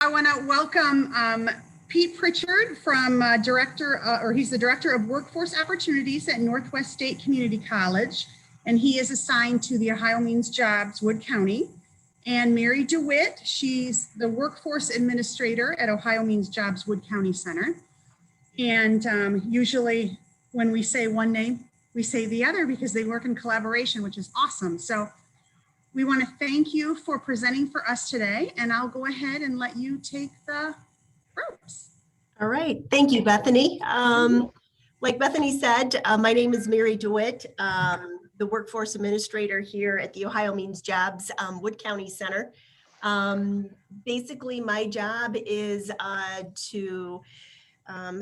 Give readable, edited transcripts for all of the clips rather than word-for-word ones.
I want to welcome Pete Prichard from he's the Director of Workforce Opportunities at Northwest State Community College, and he is assigned to the OhioMeansJobs Wood County. And Mary DeWitt, she's the Workforce Administrator at OhioMeansJobs Wood County Center. And usually when we say one name, we say the other because they work in collaboration, which is awesome. So we want to thank you for presenting for us today, and I'll go ahead and let you take the ropes. All right, thank you, Bethany. Like Bethany said, my name is Mary DeWitt, the Workforce Administrator here at the OhioMeansJobs Wood County Center. Basically, my job is to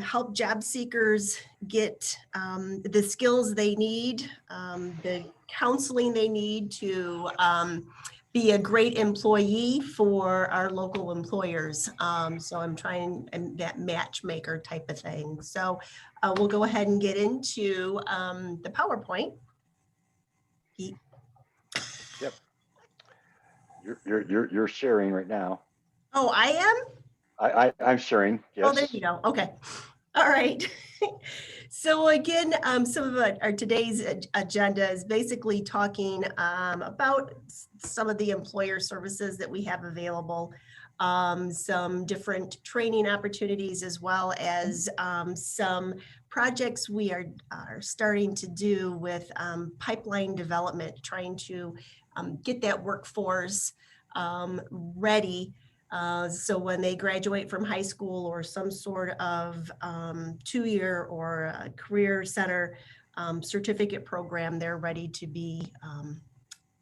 help job seekers get the skills they need, the counseling they need to be a great employee for our local employers. So I'm trying that matchmaker type of thing. So we'll go ahead and get into the PowerPoint. Pete. Yep. You're sharing right now. Oh, I am? I'm sharing. Yes. Oh, there you go. Okay. All right. So again, some of our today's agenda is basically talking about some of the employer services that we have available, some different training opportunities, as well as some projects we are starting to do with pipeline development, trying to get that workforce ready. So when they graduate from high school or some sort of 2-year or a career center certificate program, they're ready to be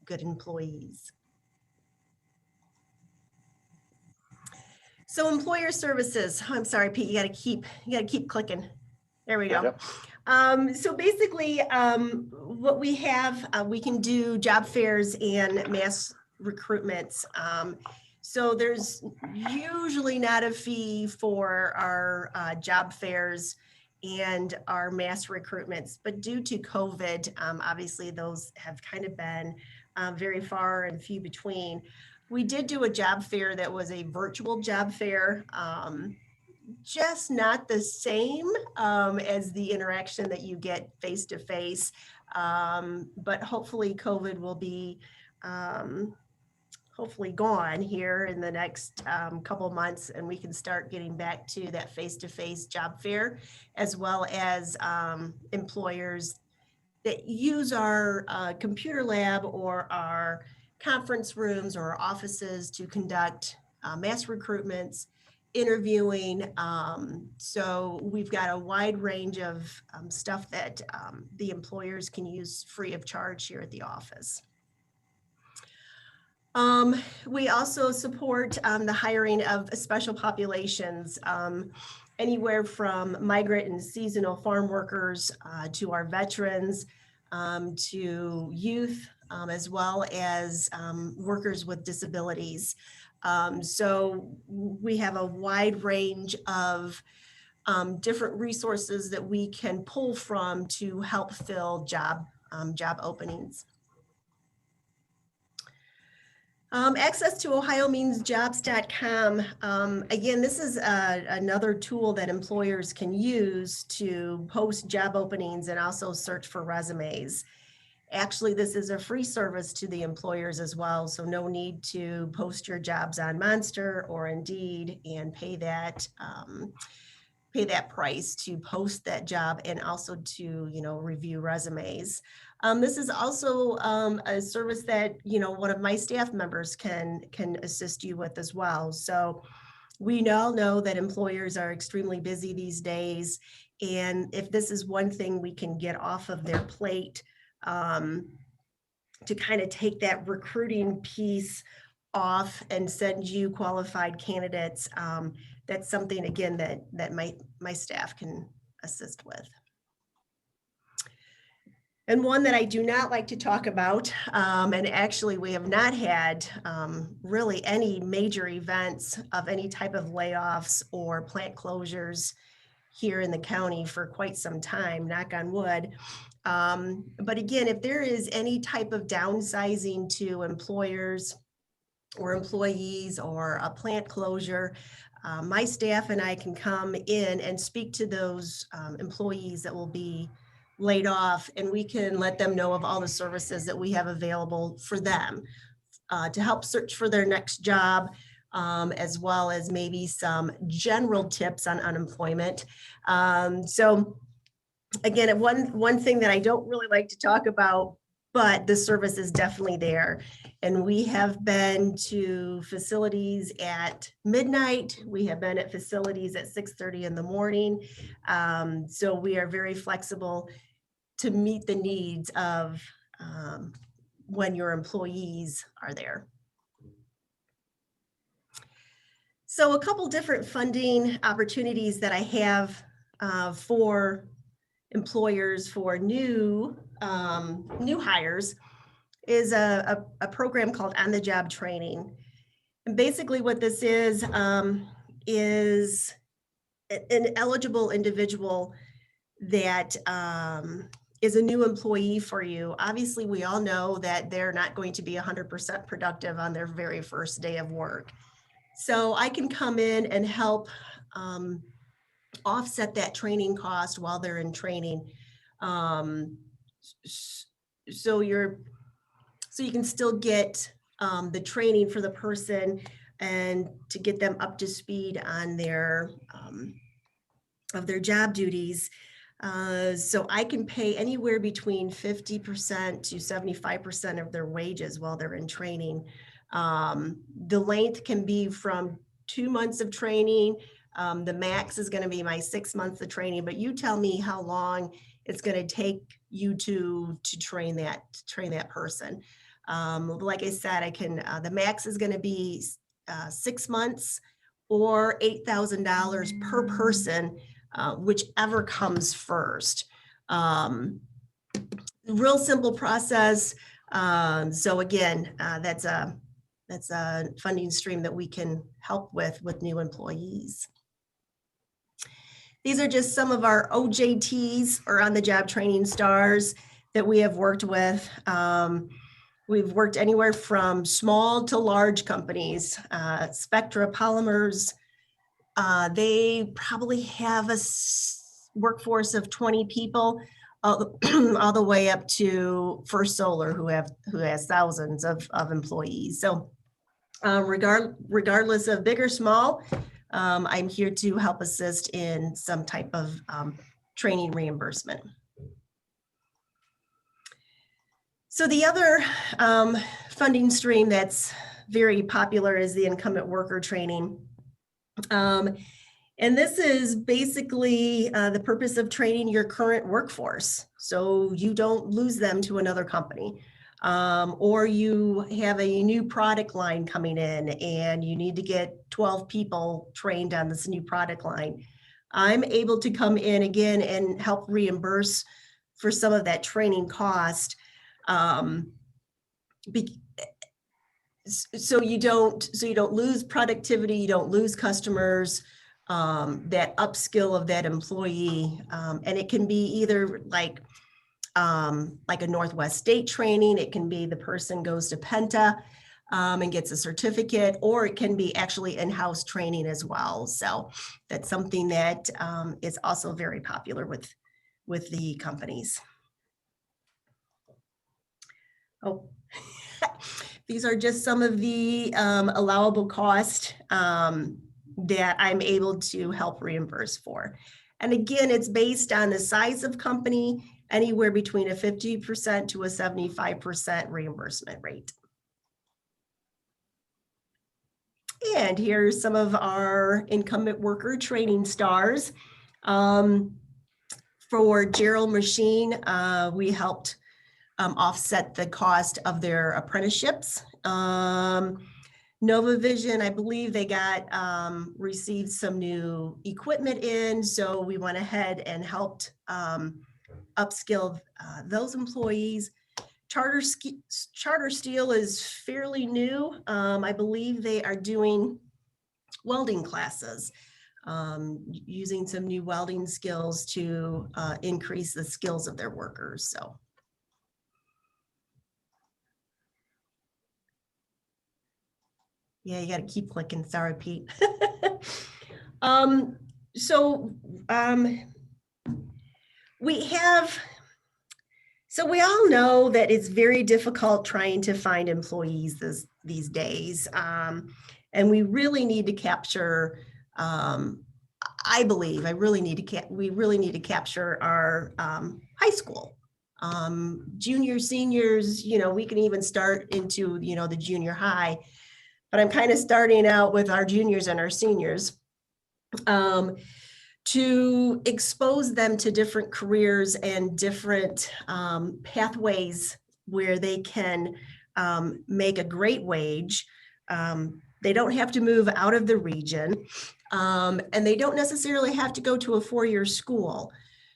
good employees. So employer services. I'm sorry, Pete. You got to keep clicking. There we go. Yep. So basically, what we have, we can do job fairs and mass recruitments. So there's usually not a fee for our job fairs and our mass recruitments, but due to COVID, obviously those have kind of been very far and few between. We did do a job fair that was a virtual job fair, just not the same as the interaction that you get face-to-face, but hopefully COVID will be hopefully gone here in the next couple months, and we can start getting back to that face-to-face job fair, as well as employers that use our computer lab or our conference rooms or our offices to conduct mass recruitments, interviewing. So we've got a wide range of stuff that the employers can use free of charge here at the office. We also support the hiring of special populations, anywhere from migrant and seasonal farm workers to our veterans, to youth, as well as workers with disabilities. So we have a wide range of different resources that we can pull from to help fill job openings. Access to OhioMeansJobs.com. Again, this is another tool that employers can use to post job openings and also search for resumes. Actually, this is a free service to the employers as well, so no need to post your jobs on Monster or Indeed and pay that price to post that job and also to review resumes. This is also a service that one of my staff members can assist you with as well. So we all know that employers are extremely busy these days, and if this is one thing we can get off of their plate to kind of take that recruiting piece off and send you qualified candidates, that's something again that my staff can assist with. And one that I do not like to talk about, and actually we have not had really any major events of any type of layoffs or plant closures here in the county for quite some time, knock on wood. But again, if there is any type of downsizing to employers or employees or a plant closure, my staff and I can come in and speak to those employees that will be laid off, and we can let them know of all the services that we have available for them to help search for their next job, as well as maybe some general tips on unemployment. So again, one thing that I don't really like to talk about, but the service is definitely there. And we have been to facilities at midnight. We have been at facilities at 6:30 in the morning. So we are very flexible to meet the needs of when your employees are there. So a couple different funding opportunities that I have for employers for new hires is a program called on-the-job training. And basically what this is an eligible individual that is a new employee for you. Obviously, we all know that they're not going to be 100% productive on their very first day of work. So I can come in and help offset that training cost while they're in training. So you can still get the training for the person and to get them up to speed on their of their job duties. So I can pay anywhere between 50% to 75% of their wages while they're in training. The length can be from 2 months of training. The max is going to be my 6 months of training, but you tell me how long it's going to take you to train that person. Like I said, I can, the max is going to be 6 months or $8,000 per person, whichever comes first. Real simple process. So again, that's a funding stream that we can help with new employees. These are just some of our OJTs, or on-the-job training stars, that we have worked with. We've worked anywhere from small to large companies. Spectra Polymers, they probably have a workforce of 20 people, all the way up to First Solar, who has thousands of employees. So regardless of big or small, I'm here to help assist in some type of training reimbursement. So the other funding stream that's very popular is the incumbent worker training. And this is basically the purpose of training your current workforce, so you don't lose them to another company. Or you have a new product line coming in and you need to get 12 people trained on this new product line. I'm able to come in again and help reimburse for some of that training cost. So you don't lose productivity, you don't lose customers, that upskill of that employee. And it can be either like a Northwest State training. It can be the person goes to Penta and gets a certificate, or it can be actually in-house training as well. So that's something that is also very popular with the companies. Oh, these are just some of the allowable cost that I'm able to help reimburse for. And again, it's based on the size of company, anywhere between a 50% to a 75% reimbursement rate. And here's some of our incumbent worker training stars. For Gerald Machine, we helped offset the cost of their apprenticeships. Nova Vision, I believe they got received some new equipment in, so we went ahead and helped upskill those employees. Charter Steel is fairly new. I believe they are doing welding classes, using some new welding skills to increase the skills of their workers. So. Yeah, you got to keep clicking. Sorry, Pete. um, so we have, so we all know that it's very difficult trying to find employees these days. And we really need to capture, I believe, we really need to capture our high school. Juniors, seniors, we can even start into, the junior high, but I'm kind of starting out with our juniors and our seniors to expose them to different careers and different pathways where they can make a great wage. They don't have to move out of the region, and they don't necessarily have to go to a four-year school.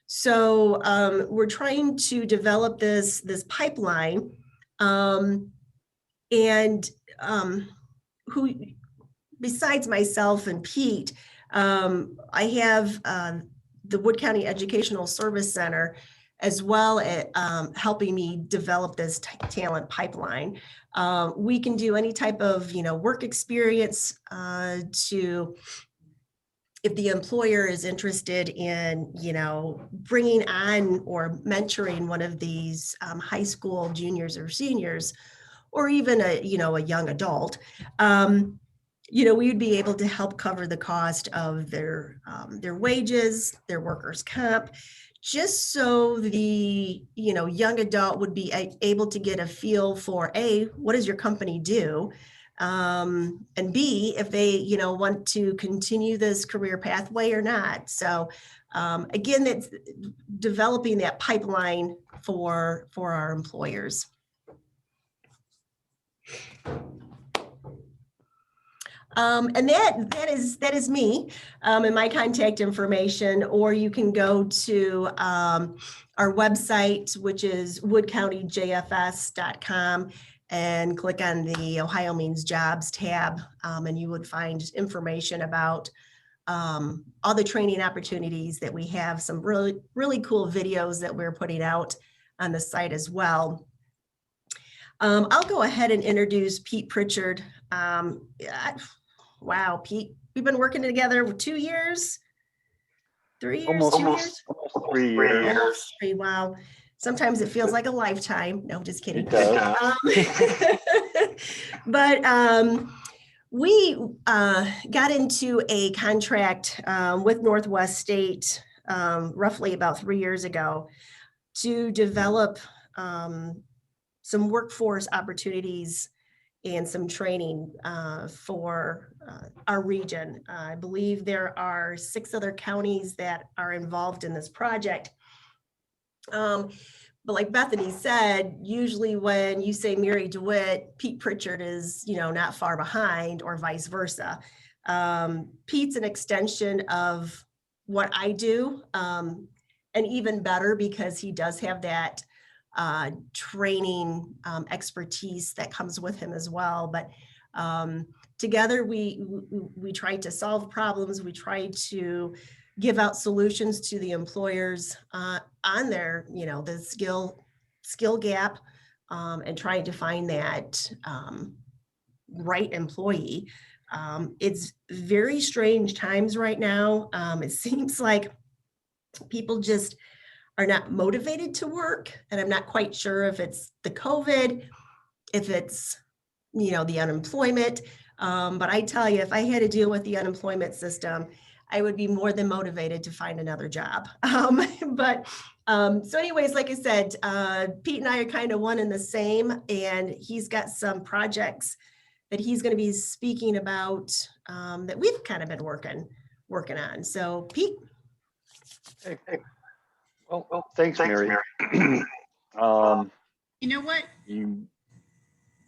So we're trying to develop this pipeline, and who, besides myself and Pete, I have the Wood County Educational Service Center as well at helping me develop this talent pipeline. We can do any type of work experience to, if the employer is interested in bringing on or mentoring one of these high school juniors or seniors, or even a young adult. We would be able to help cover the cost of their wages, their workers' comp, just so the young adult would be able to get a feel for A, what does your company do? And B, if they want to continue this career pathway or not. So again, it's developing that pipeline for our employers. And that is me and my contact information, or you can go to our website, which is woodcountyjfs.com, and click on the Ohio Means Jobs tab, and you would find information about all the training opportunities that we have, some really, really cool videos that we're putting out on the site as well. I'll go ahead and introduce Pete Prichard. Wow, Pete, we've been working together for 2 years, 3 years, Almost 2 years? almost 3 years. Almost 3, wow. Sometimes it feels like a lifetime. No, just kidding. It does. But we got into a contract with Northwest State roughly about 3 years ago to develop some workforce opportunities and some training for our region. I believe there are 6 other counties that are involved in this project. But like Bethany said, usually when you say Mary DeWitt, Pete Prichard is, not far behind, or vice versa. Pete's an extension of what I do, and even better because he does have that training expertise that comes with him as well. But together we try to solve problems. We try to give out solutions to the employers on their, the skill gap, and trying to find that right employee. It's very strange times right now. It seems like people just are not motivated to work. And I'm not quite sure if it's the COVID, if it's, the unemployment. But I tell you, if I had to deal with the unemployment system, I would be more than motivated to find another job. So anyways, like I said, Pete and I are kind of one and the same, and he's got some projects that he's going to be speaking about that we've kind of been working on. So Pete. Hey. Well, thanks, Mary. You know what,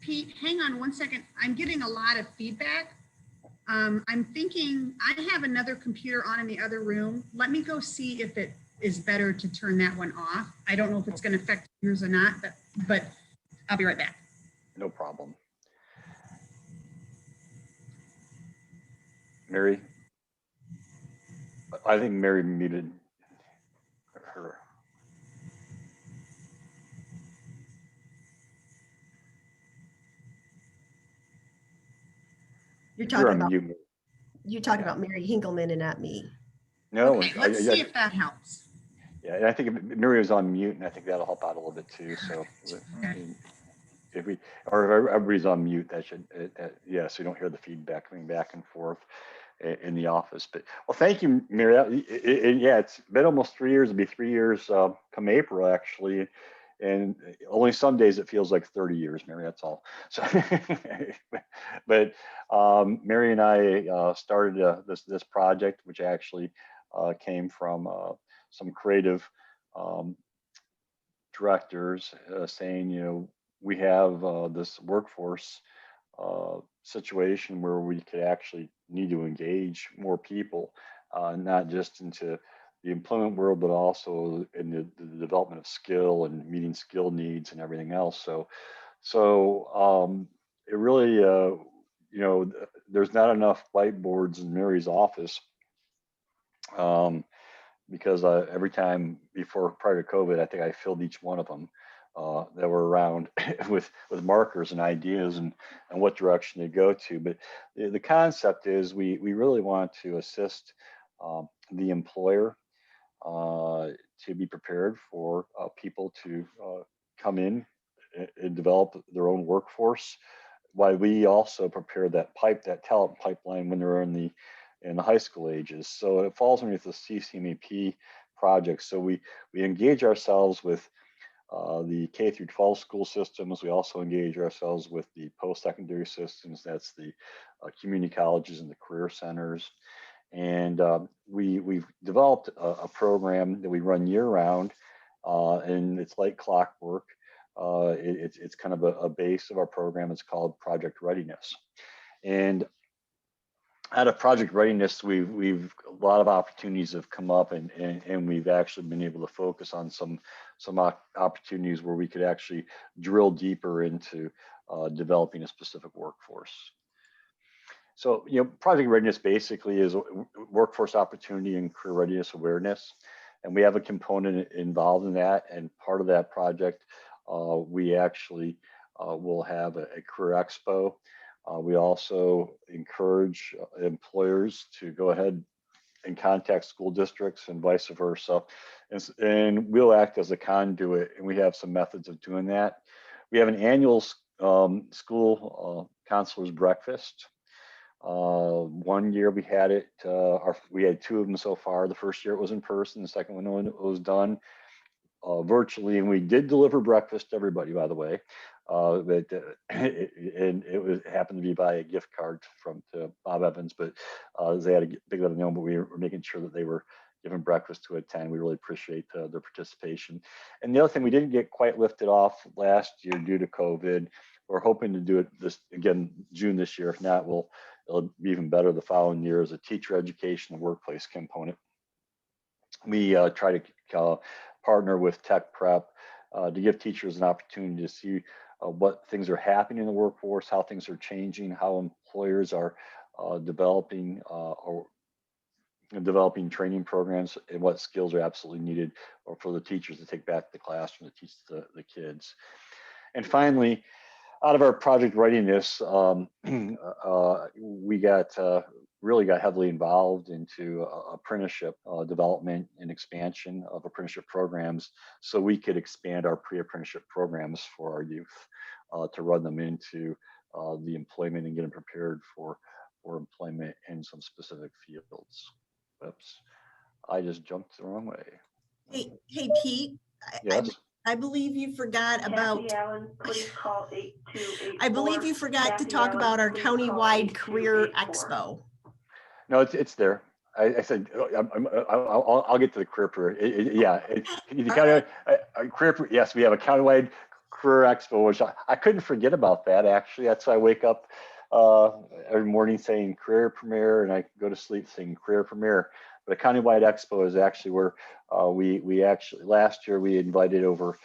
Pete, hang on one second. I'm getting a lot of feedback. I'm thinking I have another computer on in the other room. Let me go see if it is better to turn that one off. I don't know if it's going to affect yours or not, but I'll be right back. No problem. Mary, I think Mary muted her. You're You're talking on about, mute. you're talking about Mary Hinkleman and not me. No, Okay, let's see if that helps. yeah, and I think Mary was on mute, and I think that'll help out a little bit too. So Okay. if we, or if everybody's on mute, that should, yeah, so you don't hear the feedback coming back and forth in the office. But well, thank you, Mary. Yeah, it's been almost 3 years. It'll be 3 years come April, actually. And only some days it feels like 30 years, Mary, that's all. So, but Mary and I started this project, which actually came from some creative directors saying, we have this workforce situation where we could actually need to engage more people, not just into the employment world, but also in the development of skill and meeting skill needs and everything else. So it really, there's not enough whiteboards in Mary's office. Because every time prior to COVID, I think I filled each one of them that were around with markers and ideas and what direction to go to. But the concept is we really want to assist the employer to be prepared for people to come in and develop their own workforce, while we also prepare that talent pipeline when they're in the high school ages. So it falls underneath the CCMEP project. So we engage ourselves with the K through 12 school systems. We also engage ourselves with the post-secondary systems. That's the community colleges and the career centers. And we've developed a program that we run year round, and it's like clockwork. It's kind of a base of our program. It's called Project Readiness. And out of Project Readiness, we've a lot of opportunities have come up, and we've actually been able to focus on some opportunities where we could actually drill deeper into developing a specific workforce. So, Project Readiness basically is workforce opportunity and career readiness awareness, and we have a component involved in that. And part of that project, we actually will have a career expo. We also encourage employers to go ahead and contact school districts and vice versa. And we'll act as a conduit, and we have some methods of doing that. We have an annual school counselors breakfast. 1 year we had it, we had 2 of them so far. The first year it was in person, the second one was done virtually, and we did deliver breakfast to everybody, by the way. And it happened to be by a gift card to Bob Evans, but they had a big let know, but we were making sure that they were given breakfast to attend. We really appreciate their participation. And the other thing, we didn't get quite lifted off last year due to COVID. We're hoping to do it June this year. If not, it'll be even better the following year as a teacher education and workplace component. We try to partner with Tech Prep to give teachers an opportunity to see what things are happening in the workforce, how things are changing, how employers are developing training programs, and what skills are absolutely needed for the teachers to take back to the classroom to teach the kids. And finally, out of our project readiness, we really got heavily involved into apprenticeship development and expansion of apprenticeship programs, so we could expand our pre-apprenticeship programs for our youth to run them into the employment and get them prepared for employment in some specific fields. Oops, I just jumped the wrong way. Hey, Pete. Yes. I believe you forgot about. Kathy Allen, please call 8284. I believe you forgot to talk about our countywide career expo. No, it's there. I said I'll get to the career period. Career. Yes, we have a countywide career expo, which I couldn't forget about that. Actually, that's why I wake up every morning saying career premiere, and I go to sleep saying career premiere. But a countywide expo is actually where we actually last year we invited over.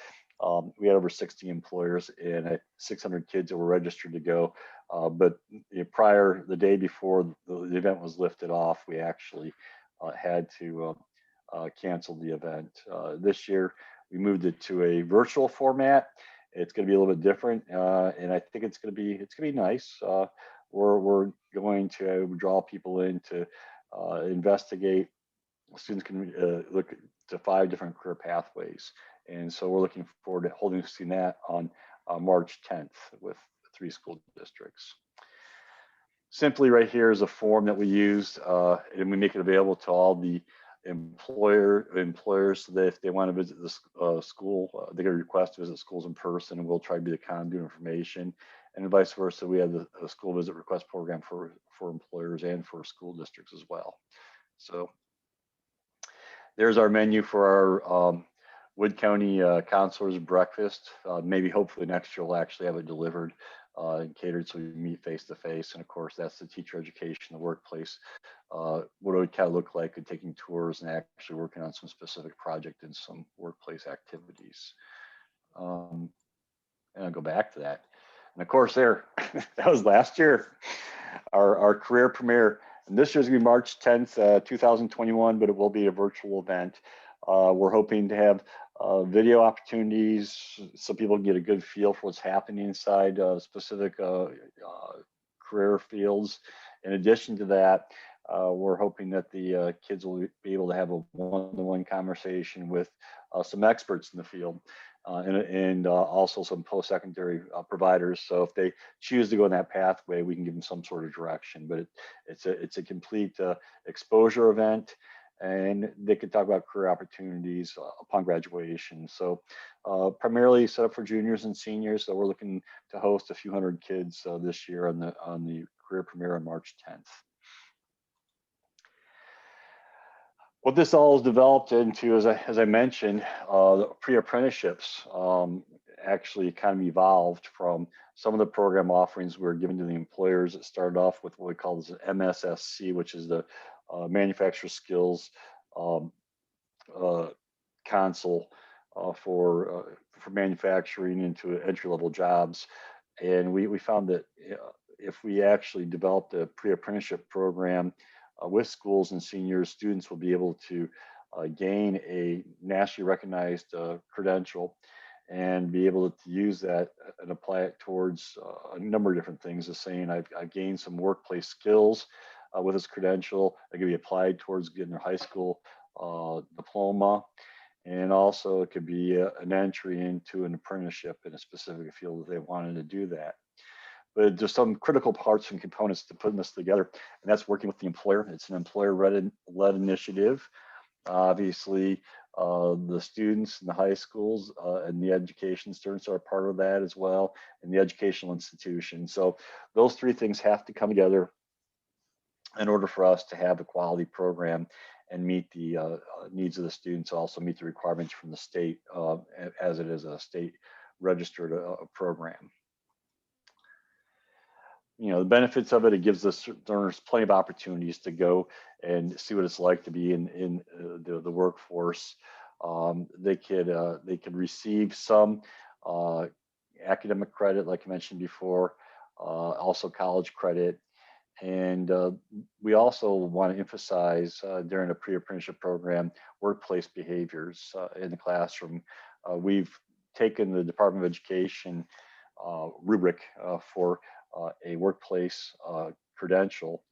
We had over 60 employers and 600 kids that were registered to go. But the day before the event was lifted off, we actually had to cancel the event. This year, we moved it to a virtual format. It's going to be a little bit different, and I think it's going to be nice. we're going to draw people in to investigate. Students can look to 5 different career pathways. And so we're looking forward to holding that on March 10th with 3 school districts. Simply right here is a form that we use, and we make it available to all the employers so that if they want to visit the school, they get a request to visit schools in person, and we'll try to be the conduit information, and vice versa. We have the school visit request program for employers and for school districts as well. So there's our menu for our Wood County counselors breakfast. Maybe hopefully next year we'll actually have it delivered and catered so we meet face to face. And of course, that's the teacher education, the workplace, what it would kind of look like, and taking tours and actually working on some specific project and some workplace activities. And I'll go back to that. And of course, that was last year, our career premiere. And this year's gonna be March 10th, 2021, but it will be a virtual event. We're hoping to have video opportunities so people can get a good feel for what's happening inside specific career fields. In addition to that, we're hoping that the kids will be able to have a one-to-one conversation with some experts in the field and also some post-secondary providers. So if they choose to go in that pathway, we can give them some sort of direction. But it's a complete exposure event, and they can talk about career opportunities upon graduation. So primarily set up for juniors and seniors. So we're looking to host a few hundred kids this year on the career premiere on March 10th. What this all is developed into, as I mentioned, pre-apprenticeships actually kind of evolved from some of the program offerings we were given to the employers. It started off with what we call the MSSC, which is the manufacturer skills console for manufacturing into entry-level jobs. And we found that if we actually developed a pre-apprenticeship program with schools and seniors, students will be able to gain a nationally recognized credential and be able to use that and apply it towards a number of different things. As saying, I've gained some workplace skills with this credential that can be applied towards getting their high school diploma. And also it could be an entry into an apprenticeship in a specific field if they wanted to do that. But there's some critical parts and components to putting this together, and that's working with the employer. It's an employer-led initiative. Obviously, the students in the high schools and the education students are a part of that as well, and the educational institution. So those 3 things have to come together in order for us to have a quality program and meet the needs of the students, also meet the requirements from the state as it is a state registered program. You know, the benefits of it, it gives us learners plenty of opportunities to go and see what it's like to be in the workforce. They could receive some academic credit, like I mentioned before, also college credit. And we also want to emphasize during a pre-apprenticeship program, workplace behaviors in the classroom. We've taken the Department of Education rubric for a workplace credential,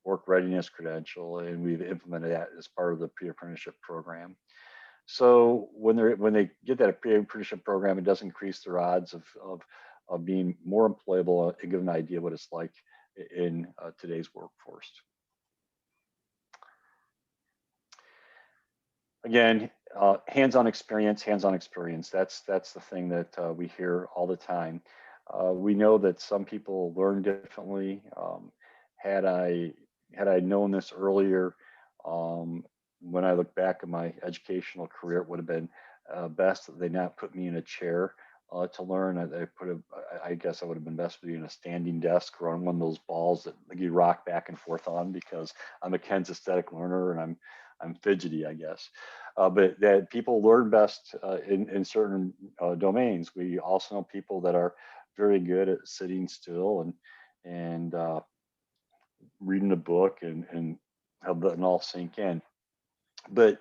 work readiness credential, and we've implemented that as part of the pre-apprenticeship program. So when they get that pre-apprenticeship program, it does increase their odds of being more employable and give an idea what it's like in today's workforce. Again, hands-on experience. That's the thing that we hear all the time. We know that some people learn differently. Had I known this earlier, when I look back at my educational career, it would have been best that they not put me in a chair to learn. I guess I would have been best to be in a standing desk or on one of those balls that you rock back and forth on, because I'm a kinesthetic learner and I'm fidgety, I guess. But that people learn best in certain domains. We also know people that are very good at sitting still and reading a book and have letting all sink in. But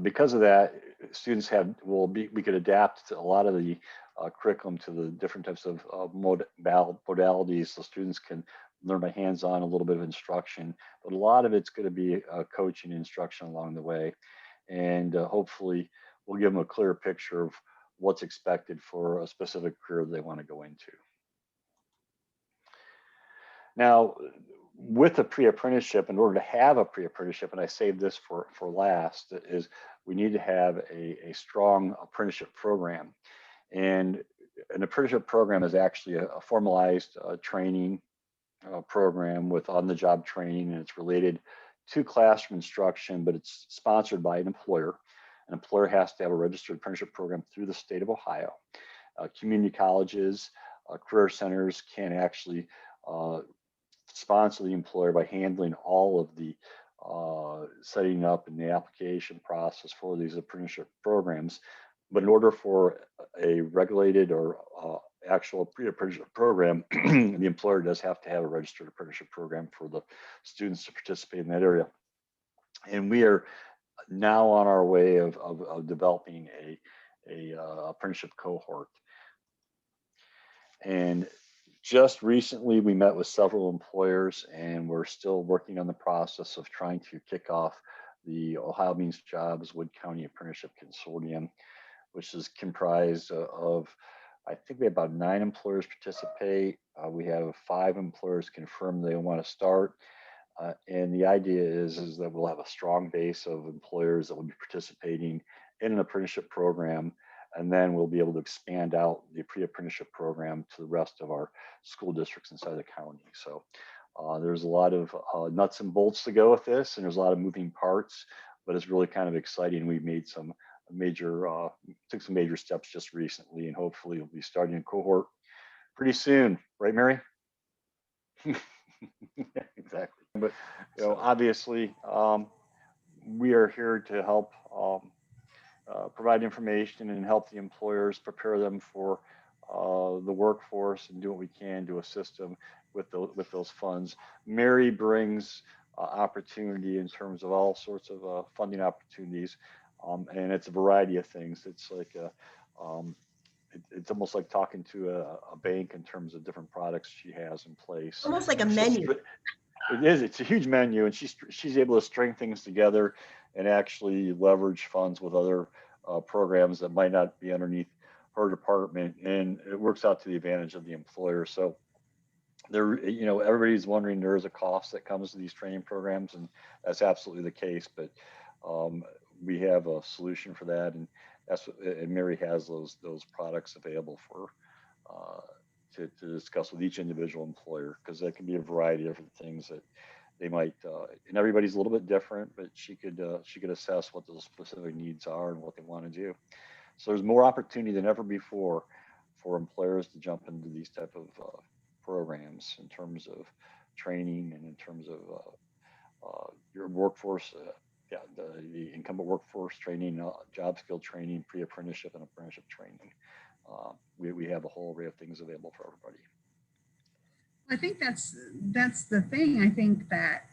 because of that, students we could adapt to a lot of the curriculum to the different types of modalities, so students can learn by hands-on, a little bit of instruction, but a lot of it's going to be coaching and instruction along the way. And hopefully we'll give them a clear picture of what's expected for a specific career they want to go into. Now, with a pre-apprenticeship, in order to have a pre-apprenticeship, and I saved this for last, is we need to have a strong apprenticeship program. And an apprenticeship program is actually a formalized training program with on-the-job training, and it's related to classroom instruction, but it's sponsored by an employer. An employer has to have a registered apprenticeship program through the state of Ohio. Community colleges, career centers can actually sponsor the employer by handling all of the setting up and the application process for these apprenticeship programs. But in order for a regulated or actual pre-apprenticeship program, the employer does have to have a registered apprenticeship program for the students to participate in that area. And we are now on our way of developing a apprenticeship cohort. And just recently, we met with several employers, and we're still working on the process of trying to kick off the OhioMeansJobs Wood County Apprenticeship Consortium, which is comprised of, I think we have about 9 employers participate. We have 5 employers confirm they want to start. And the idea is that we'll have a strong base of employers that will be participating in an apprenticeship program. And then we'll be able to expand out the pre-apprenticeship program to the rest of our school districts inside the county. So there's a lot of nuts and bolts to go with this, and there's a lot of moving parts, but it's really kind of exciting. We've made some took some major steps just recently, and hopefully we'll be starting a cohort pretty soon, right, Mary? Exactly. But obviously, we are here to help provide information and help the employers prepare them for the workforce and do what we can to assist them with those funds. Mary brings opportunity in terms of all sorts of funding opportunities, and it's a variety of things. It's like it's almost like talking to a bank in terms of different products she has in place. Almost like a menu. It is. It's a huge menu, and she's able to string things together and actually leverage funds with other programs that might not be underneath her department, and it works out to the advantage of the employer. So there, everybody's wondering there is a cost that comes to these training programs, and that's absolutely the case. But we have a solution for that, and and Mary has those products available for to discuss with each individual employer, because that can be a variety of different things that they might, and everybody's a little bit different, but she could assess what those specific needs are and what they want to do. So there's more opportunity than ever before for employers to jump into these type of programs in terms of training and in terms of your workforce, the incumbent workforce training, job skill training, pre-apprenticeship and apprenticeship training. We have a whole array of things available for everybody. I think that's the thing. I think that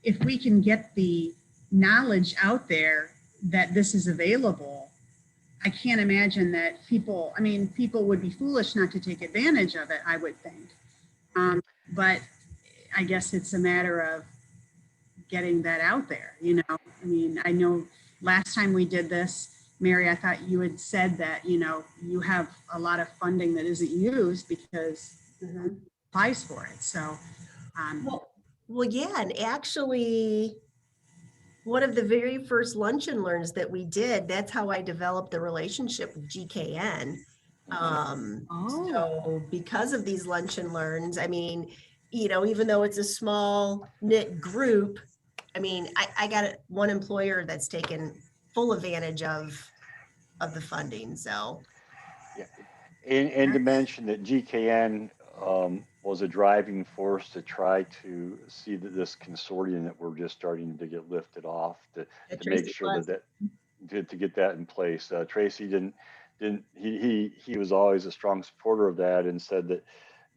if we can get the knowledge out there that this is available, I can't imagine that people would be foolish not to take advantage of it, I would think. But I guess it's a matter of getting that out there, I know last time we did this, Mary, I thought you had said that, you have a lot of funding that isn't used because applies for it. So, well, yeah, and actually, one of the very first lunch and learns that we did, that's how I developed the relationship with GKN. So because of these lunch and learns, even though it's a small knit group, I got one employer that's taken full advantage of the funding. So, yeah, and to mention that GKN was a driving force to try to see that this consortium that we're just starting to get lifted off to make sure that to get that in place. Tracy he was always a strong supporter of that, and said that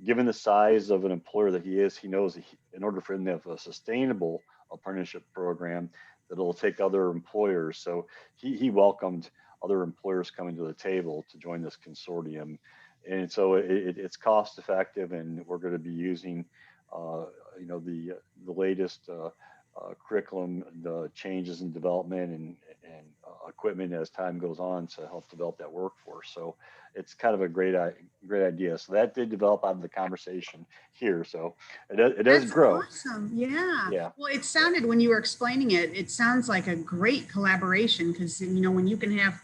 given the size of an employer that he is, he knows that in order for him to have a sustainable apprenticeship program, that it'll take other employers. So he welcomed other employers coming to the table to join this consortium. and so it's cost effective, and we're going to be using, the latest curriculum, the changes in development and equipment as time goes on to help develop that workforce. So it's kind of a great idea. So that did develop out of the conversation here. So it does That's grow. awesome. Yeah. Yeah. Well, it sounded, when you were explaining it, it sounds like a great collaboration, because, when you can have,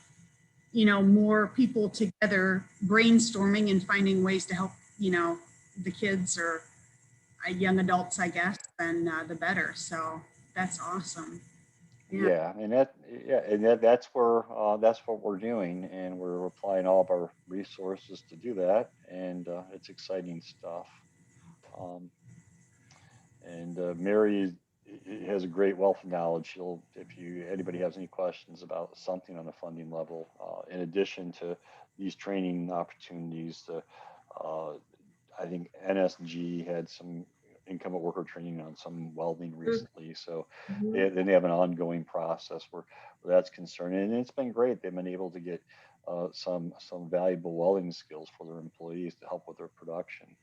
more people together brainstorming and finding ways to help, the kids or young adults, I guess, then the better. So that's awesome. Yeah, and that's what we're doing, and we're applying all of our resources to do that, and it's exciting stuff. Mary has a great wealth of knowledge. If anybody has any questions about something on a funding level, in addition to these training opportunities, I think NSG had some incumbent worker training on some welding recently. So Mhm. they have an ongoing process where that's concerned, and it's been great. They've been able to get some valuable welding skills for their employees to help with their production.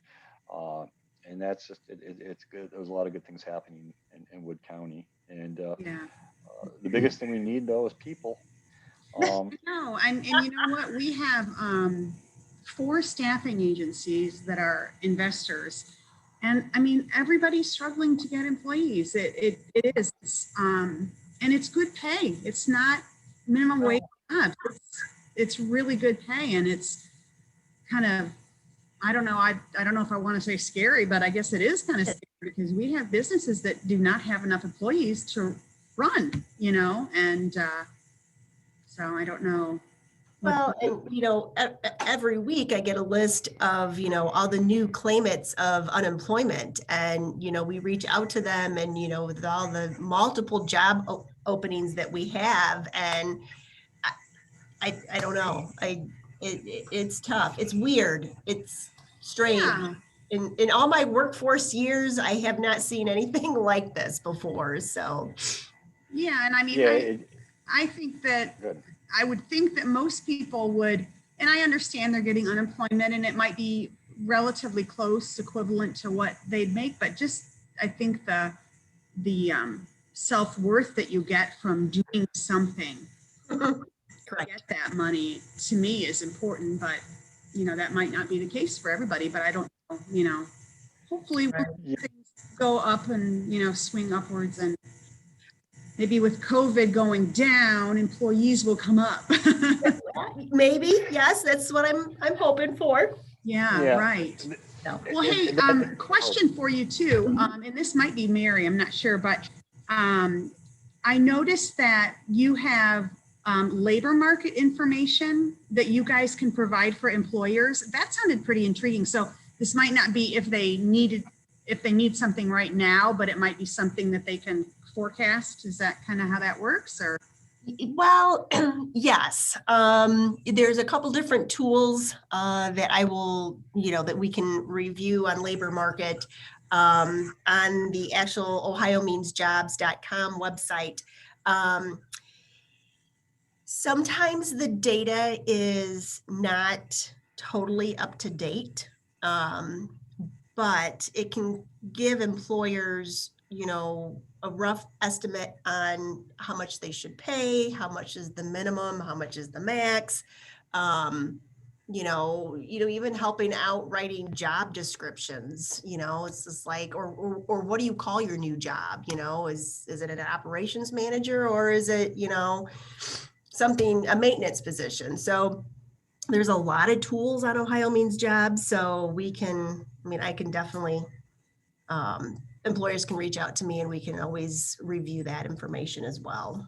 And that's just it's good. There's a lot of good things happening in Wood County, and Yeah. the biggest thing we need though is people. No, and you know what? We have 4 staffing agencies that are investors. And I mean, everybody's struggling to get employees. It is. And it's good pay. It's not minimum wage jobs. It's really good pay. And it's kind of, I don't know. I don't know if I want to say scary, but I guess it is kind of scary, because we have businesses that do not have enough employees to run, and so I don't know. Well, and every week I get a list of, all the new claimants of unemployment, and, we reach out to them, and, with all the multiple job openings that we have, and I don't know, it's tough. It's weird. It's strange. Yeah. In all my workforce years, I have not seen anything like this before. So Yeah, and I mean, Yeah, I think that good. I would think that most people would, and I understand they're getting unemployment and it might be relatively close, equivalent to what they'd make, but just I think the self-worth that you get from doing something, correct. get that money, to me is important. But that might not be the case for everybody. But I don't know. Hopefully Right. things go up and swing upwards, and maybe with COVID going down, employees will come up. Maybe, yes, that's what I'm hoping for. Yeah, right. No. Well, hey, question for you too, and this might be Mary, I'm not sure, but I noticed that you have labor market information that you guys can provide for employers. That sounded pretty intriguing. So this might not be if they need something right now, but it might be something that they can forecast. Is that kind of how that works, or? Well, yes. There's a couple different tools that I will, that we can review on labor market on the actual OhioMeansJobs.com website. Sometimes the data is not totally up to date, but it can give employers, a rough estimate on how much they should pay, how much is the minimum, how much is the max, even helping out writing job descriptions, it's just like, or what do you call your new job? Is it an operations manager, or is it, something, a maintenance position? So there's a lot of tools on Ohio Means Jobs. So I can definitely, employers can reach out to me, and we can always review that information as well.